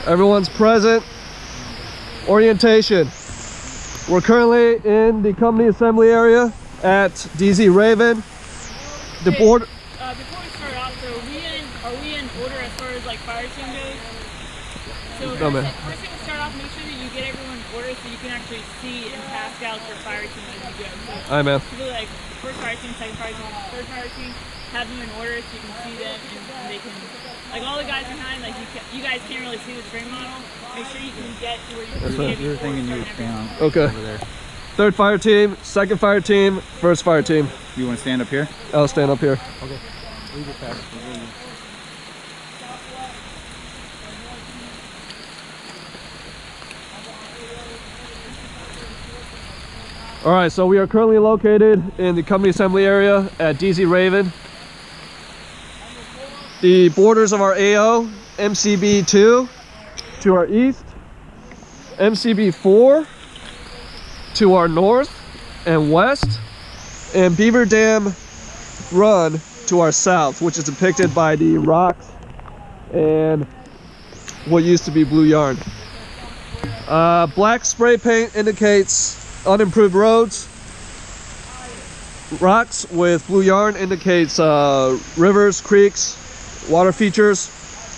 Everyone's present. Orientation. We're currently in the company assembly area at DZ Raven. The board. Before we start off, so are we in order as far as like fire team goes? So No, man. first thing to start off, make sure that you get everyone in order so you can actually see in Pascal your fire team as you go. So Hi, man. people like first fire team, second fire team, third fire team, have them in order so you can see them and they can, like all the guys behind, like you guys can't really see the train model. Make sure you can get to where you can see You're thinking you would stand on Okay. over there. Third fire team, second fire team, first fire team. You want to stand up here? I'll stand up here. Okay. Leave it back. All right, so we are currently located in the company assembly area at DZ Raven. The borders of our AO, MCB2 to our east, MCB4 to our north and west, and Beaver Dam Run to our south, which is depicted by the rocks and what used to be blue yarn. Black spray paint indicates unimproved roads. Rocks with blue yarn indicates rivers, creeks, water features.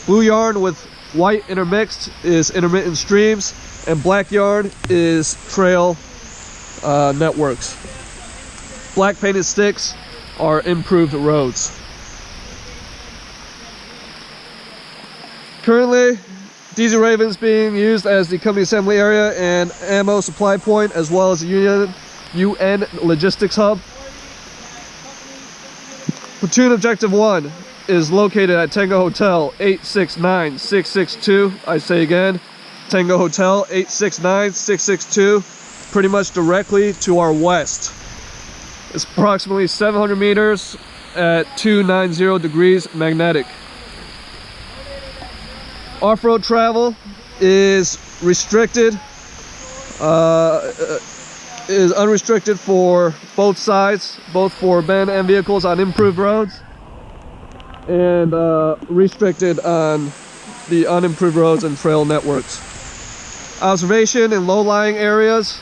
Blue yarn with white intermixed is intermittent streams, and black yarn is trail networks. Black painted sticks are improved roads. Currently, DZ Raven is being used as the company assembly area and ammo supply point, as well as the UN logistics hub. Platoon Objective 1 is located at Tango Hotel 869662. I say again, Tango Hotel 869662, pretty much directly to our west. It's approximately 700 meters at 290 degrees magnetic. Off-road travel is restricted, is unrestricted for both sides, both for men and vehicles on improved roads, and restricted on the unimproved roads and trail networks. Observation in low-lying areas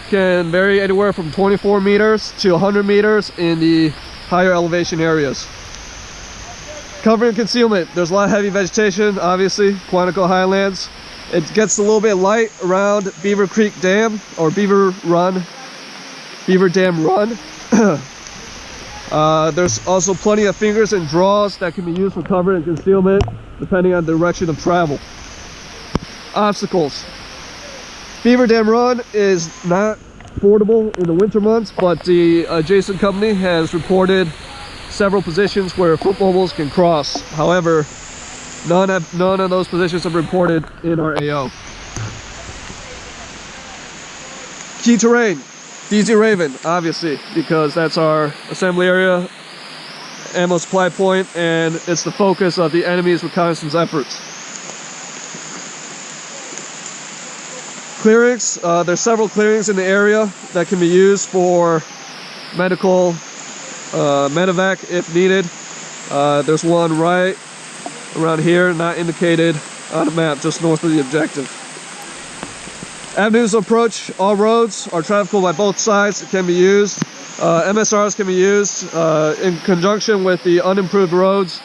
can vary anywhere from 24 meters to 100 meters in the higher elevation areas. Cover and concealment. There's a lot of heavy vegetation, obviously, Quantico Highlands. It gets a little bit light around Beaver Creek Dam, or Beaver Dam Run. There's also plenty of fingers and draws that can be used for cover and concealment, depending on the direction of travel. Obstacles. Beaver Dam Run is not fordable in the winter months, but the adjacent company has reported several positions where footmobiles can cross. However, none of those positions have reported in our AO. Key terrain, DZ Raven, obviously, because that's our assembly area, ammo supply point, and it's the focus of the enemy's reconnaissance efforts. Clearings, there's several clearings in the area that can be used for medical medevac if needed. There's one right around here, not indicated on the map, just north of the objective. Avenues of approach, all roads are trafficable by both sides. It can be used. MSRs can be used in conjunction with the unimproved roads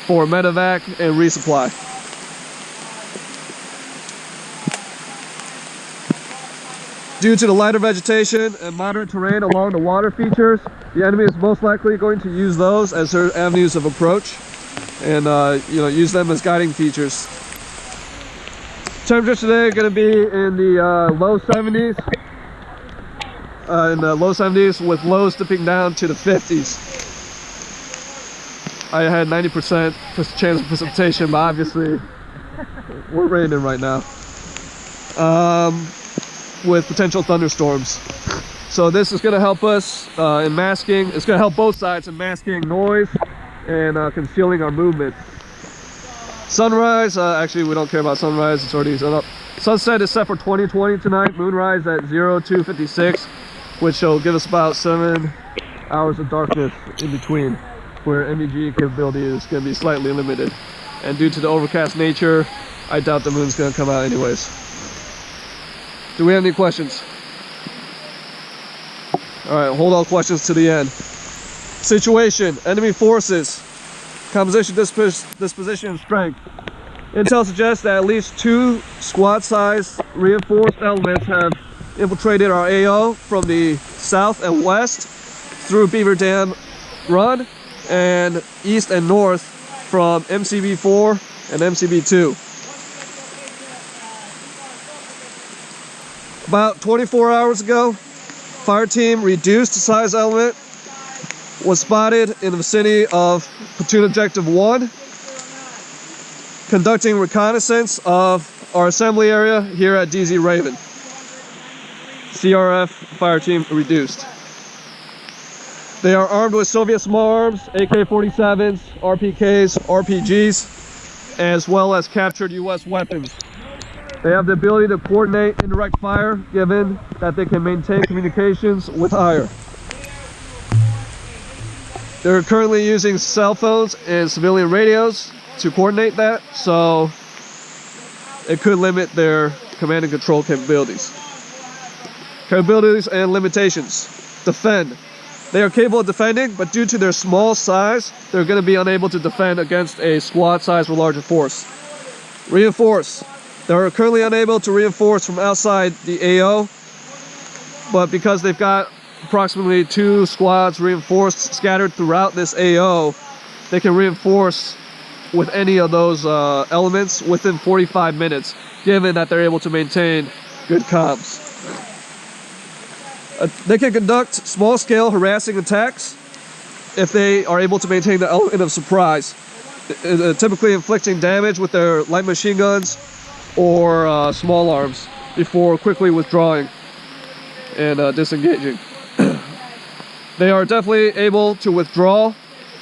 for medevac and resupply. Due to the lighter vegetation and moderate terrain along the water features, the enemy is most likely going to use those as their avenues of approach, and use them as guiding features. Temperatures today are going to be in the low 70s, with lows dipping down to the 50s. I had 90% chance of precipitation, but obviously we're raining right now. With potential thunderstorms. So this is going to help us in masking. It's going to help both sides in masking noise and concealing our movement. Sunrise, actually we don't care about sunrise, it's already set up. Sunset is set for 2020 tonight. Moonrise at 0256, which will give us about 7 hours of darkness in between, where MEG capability is going to be slightly limited. And due to the overcast nature, I doubt the moon's gonna come out anyways. Do we have any questions? Alright, hold all questions to the end. Situation, enemy forces, composition, disposition, and strength. Intel suggests that at least 2 squad-sized reinforced elements have infiltrated our AO from the south and west through Beaver Dam Run, and east and north from MCB-4 and MCB-2. About 24 hours ago, fire team reduced size element was spotted in the vicinity of platoon objective 1, conducting reconnaissance of our assembly area here at DZ Raven. CRF fire team reduced. They are armed with Soviet small arms, AK-47s, RPKs, RPGs, as well as captured US weapons. They have the ability to coordinate indirect fire, given that they can maintain communications with higher. They're currently using cell phones and civilian radios to coordinate that, so it could limit their command and control capabilities. Capabilities and limitations. Defend. They are capable of defending, but due to their small size, they're going to be unable to defend against a squad size or larger force. Reinforce. They are currently unable to reinforce from outside the AO, but because they've got approximately 2 squads reinforced scattered throughout this AO, they can reinforce with any of those elements within 45 minutes, given that they're able to maintain good comms. They can conduct small-scale harassing attacks if they are able to maintain the element of surprise, typically inflicting damage with their light machine guns or small arms before quickly withdrawing and disengaging. They are definitely able to withdraw.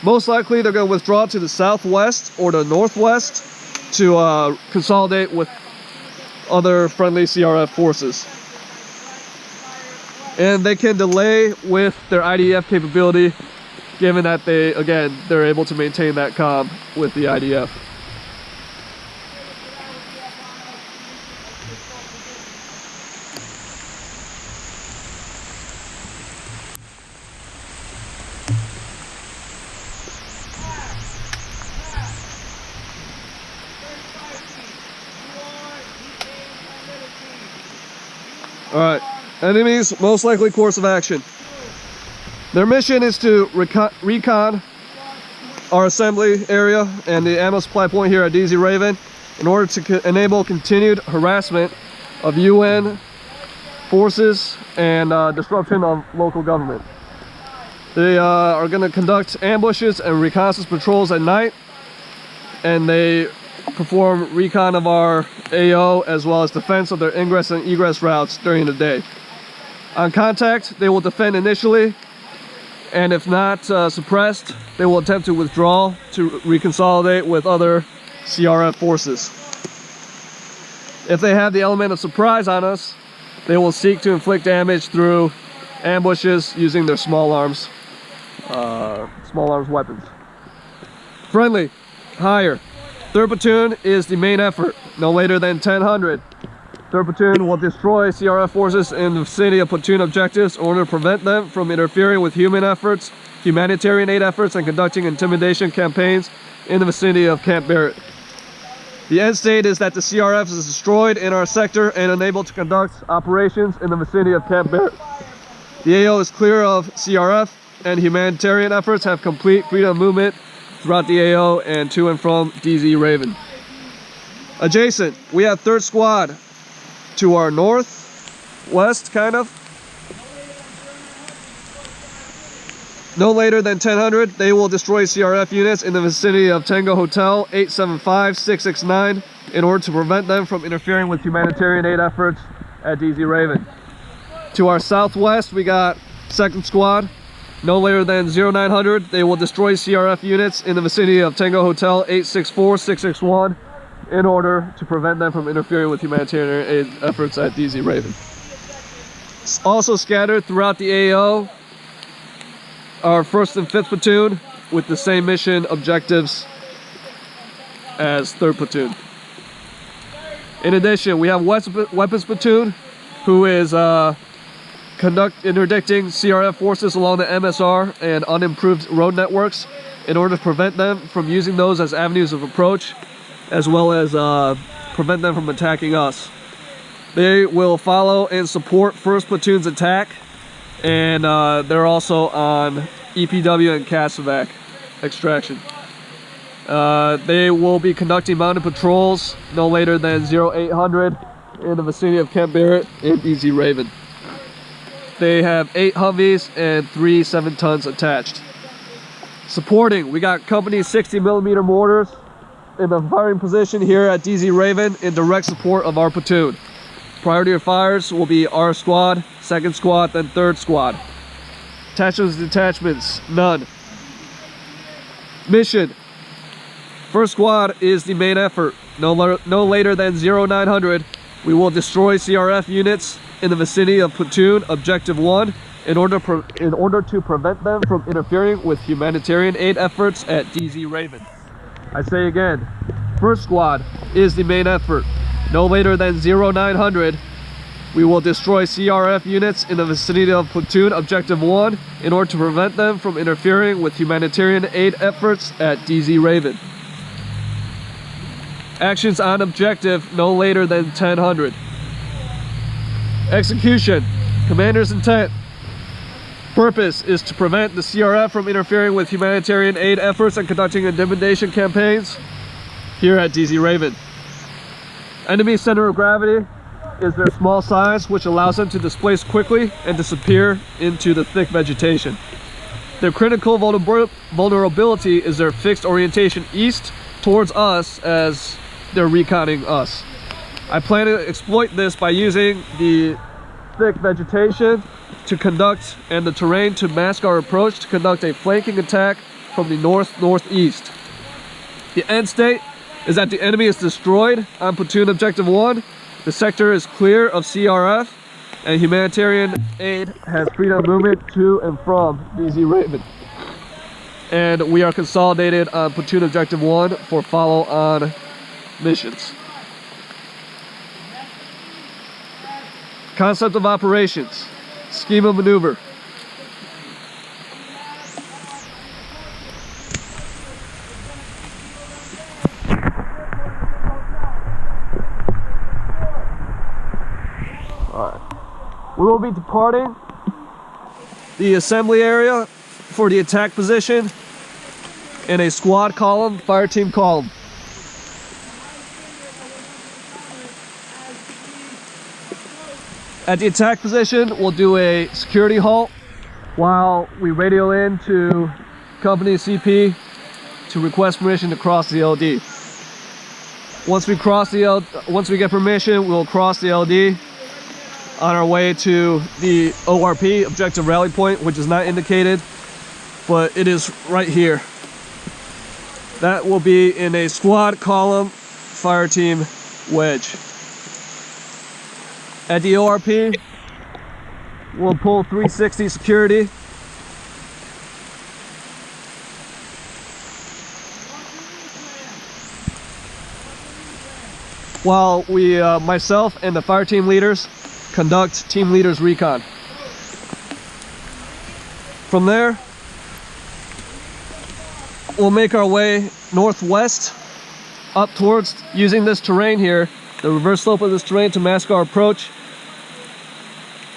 Most likely they're going to withdraw to the southwest or the northwest to consolidate with other friendly CRF forces. And they can delay with their IDF capability, given that they're able to maintain that comm with the IDF. Alright, enemy's most likely course of action. Their mission is to recon our assembly area and the ammo supply point here at DZ Raven in order to enable continued harassment of UN forces and disruption of local government. They are going to conduct ambushes and reconnaissance patrols at night, and they perform recon of our AO as well as defense of their ingress and egress routes during the day. On contact, they will defend initially, and if not suppressed, they will attempt to withdraw to reconsolidate with other CRF forces. If they have the element of surprise on us, they will seek to inflict damage through ambushes using their small arms weapons. Friendly, higher. 3rd Platoon is the main effort, no later than 1000. 3rd Platoon will destroy CRF forces in the vicinity of platoon objectives in order to prevent them from interfering with humanitarian aid efforts, and conducting intimidation campaigns in the vicinity of Camp Barrett. The end state is that the CRF is destroyed in our sector and unable to conduct operations in the vicinity of Camp Barrett. The AO is clear of CRF, and humanitarian efforts have complete freedom of movement throughout the AO and to and from DZ Raven. Adjacent, we have 3rd Squad to our northwest, kind of. No later than 1000, they will destroy CRF units in the vicinity of Tango Hotel 875-669 in order to prevent them from interfering with humanitarian aid efforts at DZ Raven. To our southwest, we got 2nd Squad. No later than 0900, they will destroy CRF units in the vicinity of Tango Hotel 864-661 in order to prevent them from interfering with humanitarian aid efforts at DZ Raven. Also scattered throughout the AO are 1st and 5th Platoon with the same mission objectives as 3rd Platoon. In addition, we have weapons platoon, who is interdicting CRF forces along the MSR and unimproved road networks in order to prevent them from using those as avenues of approach, as well as prevent them from attacking us. They will follow and support 1st Platoon's attack, and they're also on EPW and CASEVAC extraction. They will be conducting mounted patrols no later than 0800 in the vicinity of Camp Barrett and DZ Raven. They have 8 Humvees and 3 7-tons attached. Supporting, we got company 60mm mortars in the firing position here at DZ Raven in direct support of our platoon. Priority of fires will be our squad, 2nd squad, then 3rd squad. Attachments, detachments, none. Mission. 1st squad is the main effort. No later than 0900, we will destroy CRF units in the vicinity of platoon objective 1 in order to prevent them from interfering with humanitarian aid efforts at DZ Raven. I say again, 1st squad is the main effort. No later than 0900, we will destroy CRF units in the vicinity of platoon objective 1 in order to prevent them from interfering with humanitarian aid efforts at DZ Raven. Actions on objective no later than 1000. Execution. Commander's intent. Purpose is to prevent the CRF from interfering with humanitarian aid efforts and conducting intimidation campaigns here at DZ Raven. Enemy center of gravity is their small size, which allows them to displace quickly and disappear into the thick vegetation. Their critical vulnerability is their fixed orientation east towards us as they're reconning us. I plan to exploit this by using the thick vegetation to conduct and the terrain to mask our approach to conduct a flanking attack from the northeast. The end state is that the enemy is destroyed on platoon objective 1, the sector is clear of CRF, and humanitarian aid has freedom of movement to and from DZ Raven. And we are consolidated on platoon objective 1 for follow-on missions. Concept of operations. Scheme of maneuver. We will be departing the assembly area for the attack position in a squad column, fire team column. At the attack position, we'll do a security halt while we radio in to company CP to request permission to cross the LD. Once we get permission, we'll cross the LD on our way to the ORP, objective rally point, which is not indicated, but it is right here. That will be in a squad column fire team wedge. At the ORP, we'll pull 360 security. While we, myself and the fire team leaders, conduct team leaders recon. From there, we'll make our way northwest up towards using this terrain here, the reverse slope of this terrain, to mask our approach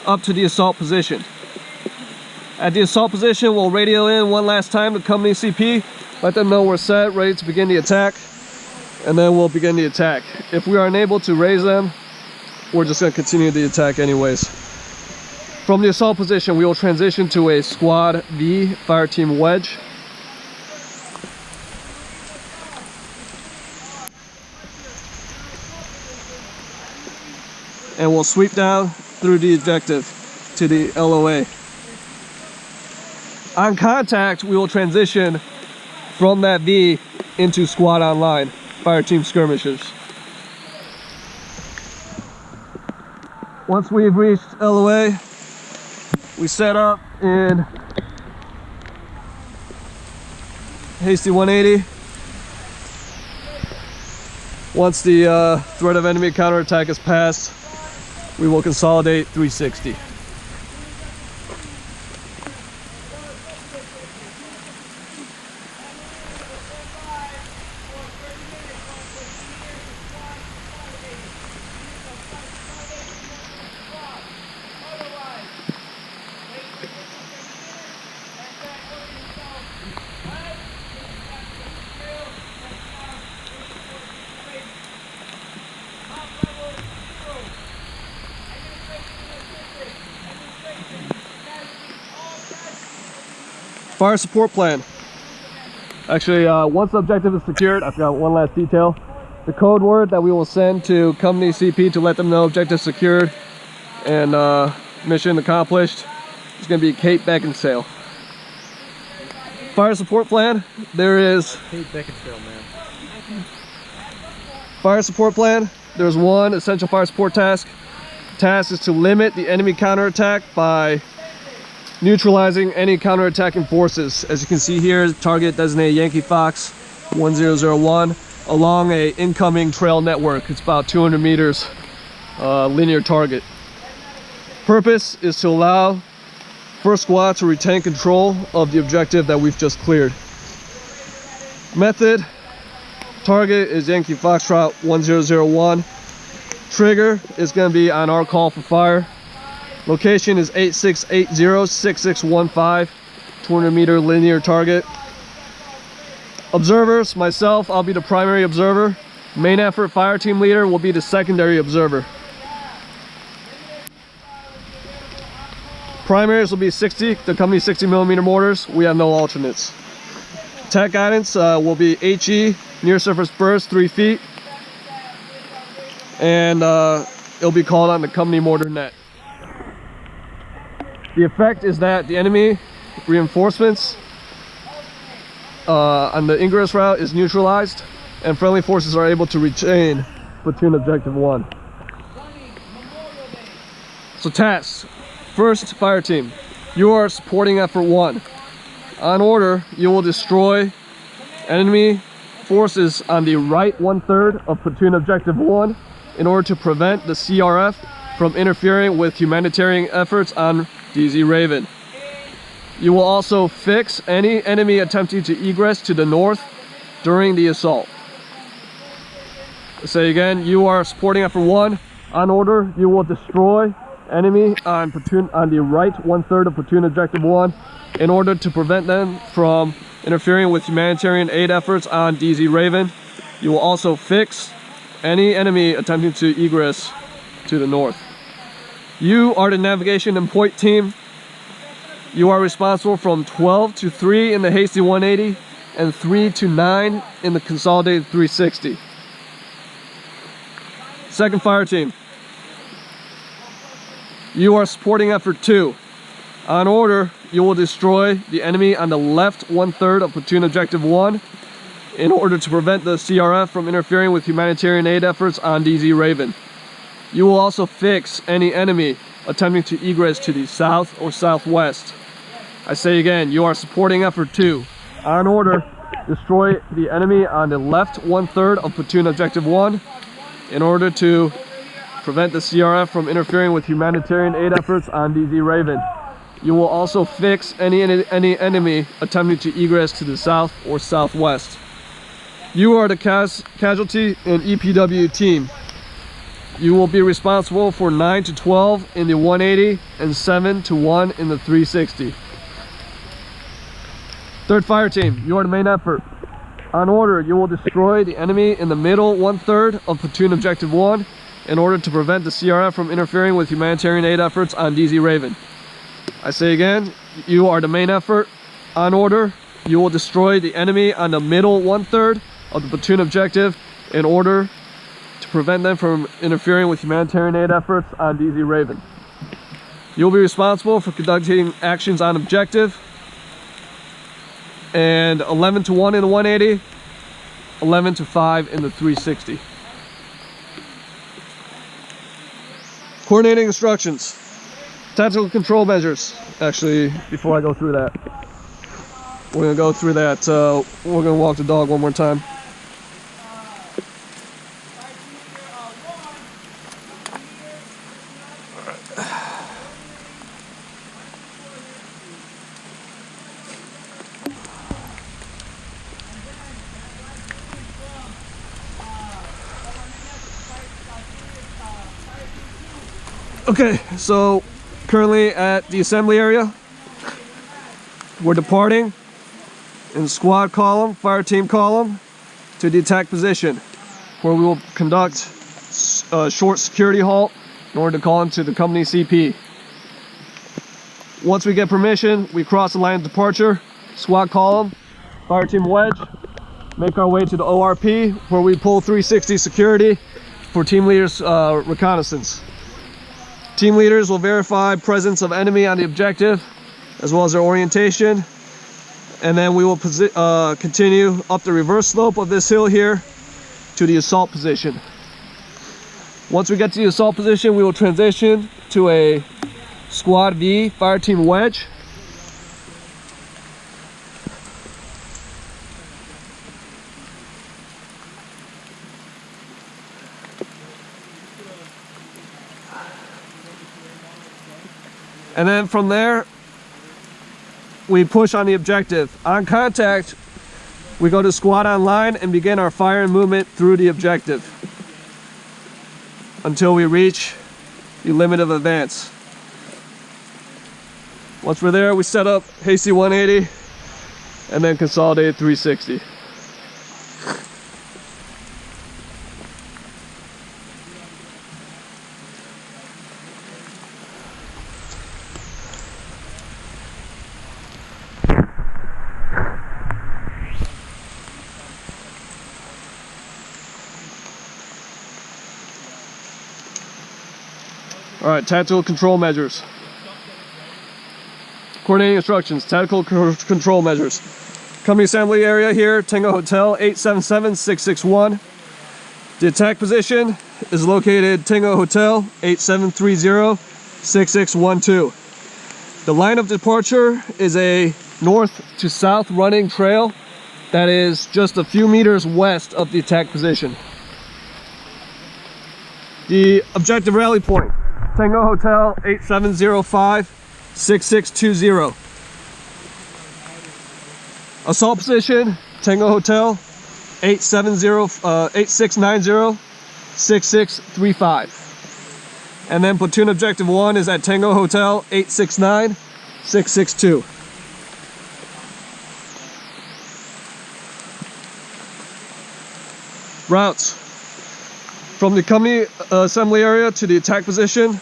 up to the assault position. At the assault position, we'll radio in one last time to company CP, let them know we're set, ready to begin the attack, and then we'll begin the attack. If we are unable to raise them, we're just going to continue the attack anyways. From the assault position, we will transition to a squad V fire team wedge. And we'll sweep down through the objective to the LOA. On contact, we will transition from that V into squad online, fire team skirmishers. Once we've reached LOA, we set up in hasty 180. Once the threat of enemy counterattack is passed, we will consolidate 360. Fire support plan. Actually, once the objective is secured, I forgot one last detail. The code word that we will send to company CP to let them know objective secured and mission accomplished is going to be Cape Beckinsale. Fire support plan. There is Cape Beckinsale, man. fire support plan. There's one essential fire support task. The task is to limit the enemy counterattack by neutralizing any counterattacking forces. As you can see here, target designated Yankee Fox 1001 along a incoming trail network. It's about 200 meters linear target. Purpose is to allow first squad to retain control of the objective that we've just cleared. Method: target is Yankee Foxtrot 1001. Trigger is going to be on our call for fire. Location is 8680-6615, 200 meter linear target. Observers: myself, I'll be the primary observer. Main effort fire team leader will be the secondary observer. Primaries will be 60, the company 60mm mortars. We have no alternates. Attack guidance will be HE, near surface burst 3 feet. And it'll be called on the company mortar net. The effect is that the enemy reinforcements on the ingress route is neutralized and friendly forces are able to retain platoon objective 1. So tasks. First, fire team. You are supporting effort 1. On order, you will destroy enemy forces on the right 1/3 of platoon objective 1 in order to prevent the CRF from interfering with humanitarian efforts on DZ Raven. You will also fix any enemy attempting to egress to the north during the assault. I'll say again, you are supporting effort 1. On order, you will destroy enemy on the right 1/3 of platoon objective 1 in order to prevent them from interfering with humanitarian aid efforts on DZ Raven. You will also fix any enemy attempting to egress to the north. You are the navigation and point team. You are responsible from 12 to 3 in the hasty 180 and 3 to 9 in the consolidated 360. Second fire team. You are supporting effort 2. On order, you will destroy the enemy on the left 1/3 of platoon objective 1 in order to prevent the CRF from interfering with humanitarian aid efforts on DZ Raven. You will also fix any enemy attempting to egress to the south or southwest. I say again, you are supporting effort 2. On order, destroy the enemy on the left 1/3 of platoon objective 1 in order to prevent the CRF from interfering with humanitarian aid efforts on DZ Raven. You will also fix any enemy attempting to egress to the south or southwest. You are the casualty and EPW team. You will be responsible for 9 to 12 in the 180 and 7 to 1 in the 360. Third fire team, you are the main effort. On order, you will destroy the enemy in the middle 1/3 of platoon objective 1 in order to prevent the CRF from interfering with humanitarian aid efforts on DZ Raven. I say again, you are the main effort. On order, you will destroy the enemy on the middle 1/3 of the platoon objective in order to prevent them from interfering with humanitarian aid efforts on DZ Raven. You will be responsible for conducting actions on objective, and 11 to 1 in the 180, 11 to 5 in the 360. Coordinating instructions. Tactical control measures. Actually, before I go through that, we're going to go through that. We're going to walk the dog one more time. Okay, so currently at the assembly area. We're departing in squad column, fire team column, to the attack position, where we will conduct a short security halt in order to call into the company CP. Once we get permission, we cross the line of departure, squad column, fire team wedge, make our way to the ORP, where we pull 360 security for team leaders reconnaissance. Team leaders will verify presence of enemy on the objective, as well as their orientation, and then we will continue up the reverse slope of this hill here to the assault position. Once we get to the assault position, we will transition to a squad V fire team wedge. And then from there, we push on the objective. On contact, we go to squad online and begin our fire and movement through the objective until we reach the limit of advance. Once we're there, we set up hasty 180 and then consolidate 360. All right, tactical control measures. Coordinating instructions, tactical control measures. Company assembly area here, Tango Hotel 877661. The attack position is located Tango Hotel 87306612. The line of departure is a north to south running trail that is just a few meters west of the attack position. The objective rally point, Tango Hotel 87056620. Assault position, Tango Hotel 86906635. And then platoon objective 1 is at Tango Hotel 869662. Routes. From the company assembly area to the attack position,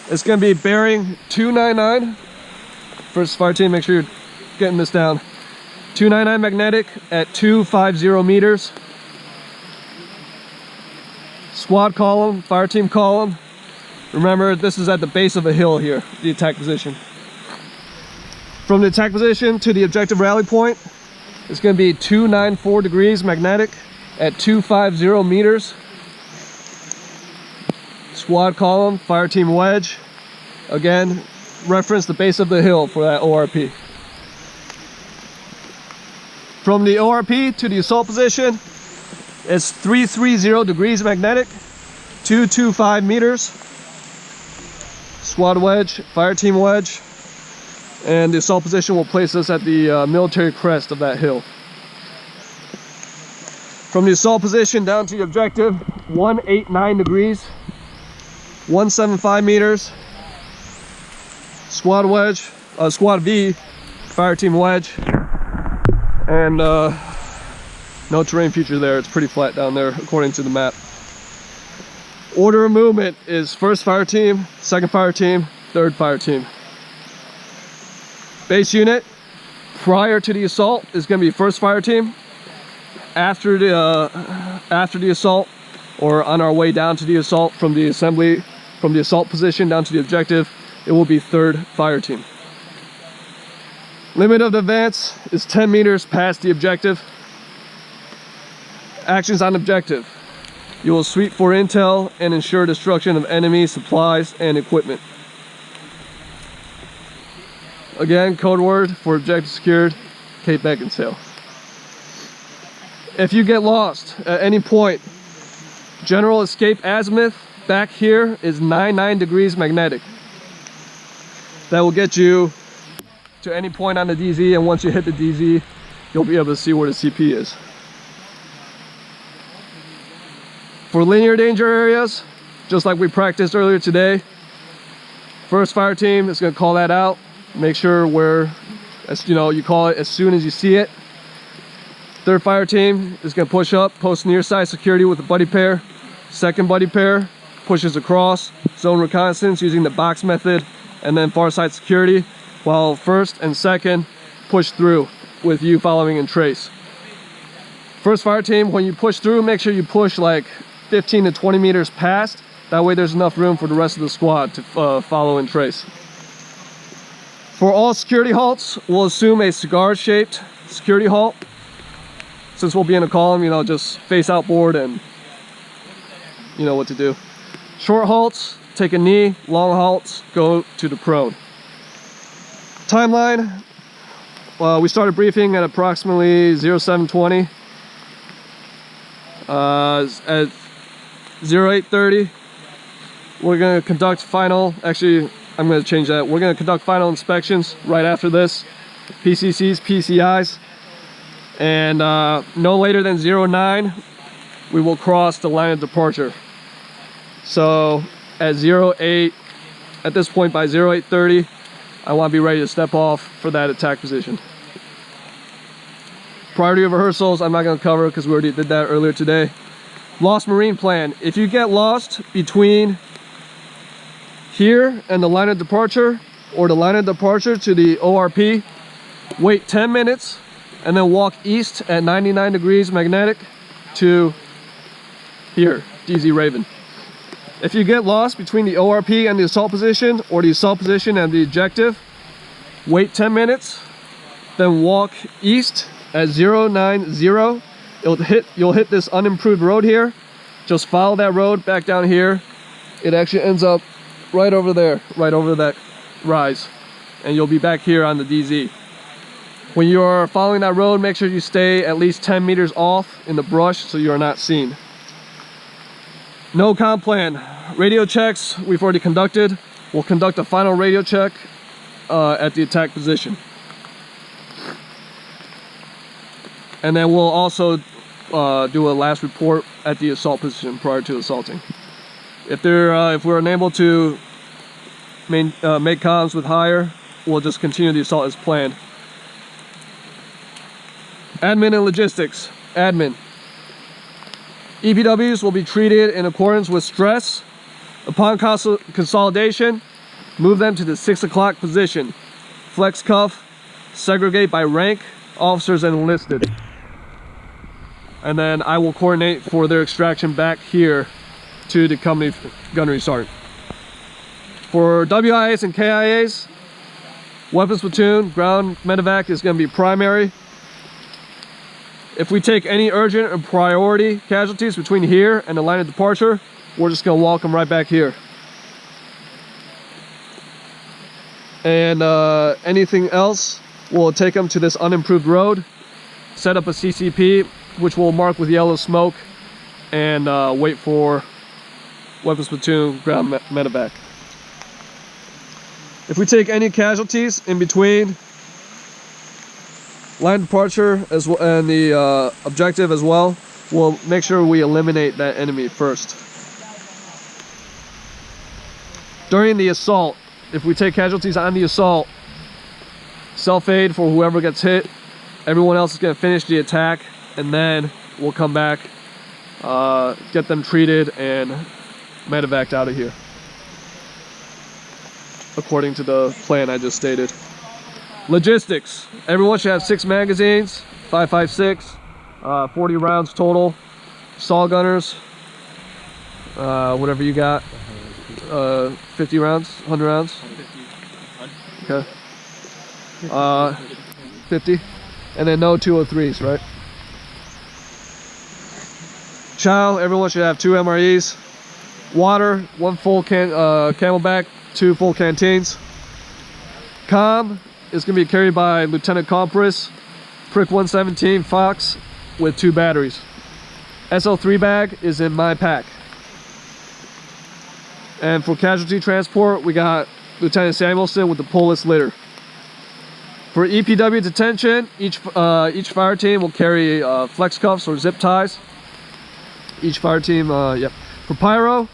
it's going to be bearing 299. First fire team, make sure you're getting this down. 299 magnetic at 250 meters. Squad column, fire team column. Remember, this is at the base of a hill here, the attack position. From the attack position to the objective rally point, it's going to be 294 degrees magnetic at 250 meters. Squad column, fire team wedge. Again, reference the base of the hill for that ORP. From the ORP to the assault position, it's 330 degrees magnetic, 225 meters. Squad wedge, fire team wedge, and the assault position will place us at the military crest of that hill. From the assault position down to the objective, 189 degrees, 175 meters. Squad wedge, squad V, fire team wedge, and no terrain feature there. It's pretty flat down there according to the map. Order of movement is first fire team, second fire team, third fire team. Base unit prior to the assault is going to be first fire team. After the assault, or on our way down to the assault from the assault position down to the objective, it will be third fire team. Limit of advance is 10 meters past the objective. Actions on objective. You will sweep for intel and ensure destruction of enemy supplies and equipment. Again, code word for objective secured, Cape Beckinsale. If you get lost at any point, general escape azimuth back here is 99 degrees magnetic. That will get you to any point on the DZ, and once you hit the DZ, you'll be able to see where the CP is. For linear danger areas, just like we practiced earlier today, First fire team is going to call that out. Make sure you call it as soon as you see it. Third fire team is going to push up, post near side security with a buddy pair. Second buddy pair pushes across, zone reconnaissance using the box method, and then far side security, while first and second push through with you following in trace. First fire team, when you push through, make sure you push like 15 to 20 meters past. That way there's enough room for the rest of the squad to follow in trace. For all security halts, we'll assume a cigar-shaped security halt. Since we'll be in a column, just face outboard and you know what to do. Short halts, take a knee. Long halts, go to the prone. Timeline, we started briefing at approximately 0720. At 0830, we're going to conduct final, actually I'm going to change that. We're going to conduct final inspections right after this, PCCs, PCIs, and no later than 09, we will cross the line of departure. So at 08, at this point by 0830, I want to be ready to step off for that attack position. Priority of rehearsals, I'm not going to cover because we already did that earlier today. Lost Marine plan. If you get lost between here and the line of departure, or the line of departure to the ORP, wait 10 minutes and then walk east at 99 degrees magnetic to here, DZ Raven. If you get lost between the ORP and the assault position, or the assault position and the objective, wait 10 minutes, then walk east at 090. You'll hit this unimproved road here. Just follow that road back down here. It actually ends up right over there, right over that rise, and you'll be back here on the DZ. When you are following that road, make sure you stay at least 10 meters off in the brush so you are not seen. No comp plan. Radio checks we've already conducted. We'll conduct a final radio check at the attack position. And then we'll also do a last report at the assault position prior to assaulting. If we're unable to make comms with higher, we'll just continue the assault as planned. Admin and logistics. Admin. EPWs will be treated in accordance with stress. Upon consolidation, move them to the 6 o'clock position. Flex cuff, segregate by rank, officers and enlisted. And then I will coordinate for their extraction back here to the company gunnery sergeant. For WIAs and KIAs, weapons platoon, ground medevac is going to be primary. If we take any urgent or priority casualties between here and the line of departure, we're just going to walk them right back here. And anything else, we'll take them to this unimproved road, set up a CCP, which we'll mark with yellow smoke, and wait for weapons platoon, ground medevac. If we take any casualties in between line departure as well and the objective as well, we'll make sure we eliminate that enemy first. During the assault, if we take casualties on the assault, self-aid for whoever gets hit. Everyone else is going to finish the attack, and then we'll come back, get them treated, and medevaced out of here, according to the plan I just stated. Logistics. Everyone should have 6 magazines, 5.56, 40 rounds total. Saw gunners, whatever you got, 50 rounds, 100 rounds. Okay. 50, and then no 203s, right? Chow, everyone should have 2 MREs. Water, 1 full Camelback, 2 full canteens. Com is going to be carried by Lieutenant Compris, Prick 117 Fox with 2 batteries. SL3 bag is in my pack. And for casualty transport, we got Lieutenant Samuelson with the pull-less litter. For EPW detention, each fire team will carry flex cuffs or zip ties. Each fire team, yep. For pyro,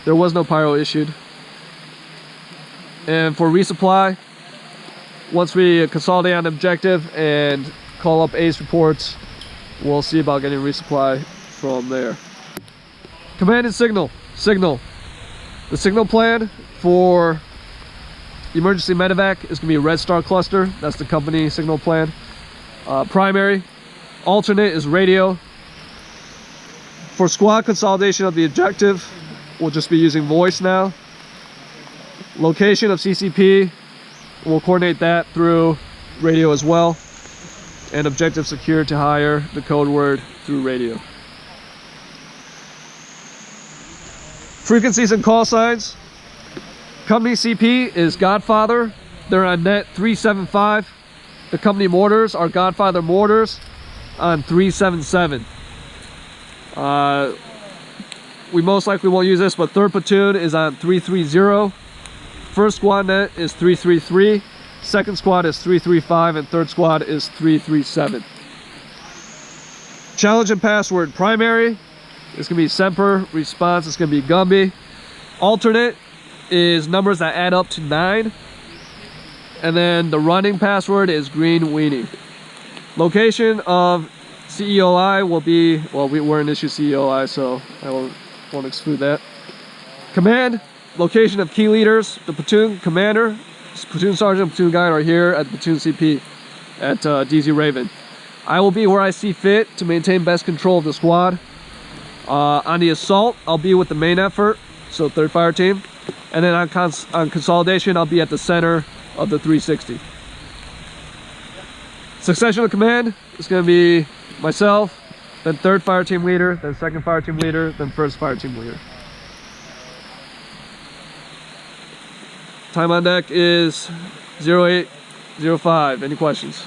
there was no pyro issued. And for resupply, once we consolidate on objective and call up ace reports, we'll see about getting resupply from there. Command and signal. The signal plan for emergency medevac is going to be a Red Star cluster. That's the company signal plan. Primary. Alternate is radio. For squad consolidation of the objective, we'll just be using voice now. Location of CCP, we'll coordinate that through radio as well. And objective secure to hire, the code word through radio. Frequencies and call signs. Company CP is Godfather. They're on net 375. The company mortars are Godfather mortars on 377. We most likely won't use this, but third platoon is on 330. First squad net is 333. Second squad is 335, and third squad is 337. Challenge and password. Primary is going to be Semper. Response is going to be Gumby. Alternate is numbers that add up to 9. And then the running password is Green Weenie. Location of CEOI will be, well, we're in issue CEOI, so I won't exclude that. Command, location of key leaders. The platoon commander, platoon sergeant, platoon guide are here at the platoon CP at DZ Raven. I will be where I see fit to maintain best control of the squad. On the assault, I'll be with the main effort, so 3rd Fire Team. And then on consolidation, I'll be at the center of the 360. Succession of command is going to be myself, then 3rd Fire Team leader, then 2nd Fire Team leader, then 1st Fire Team leader. Time on deck is 0805. Any questions?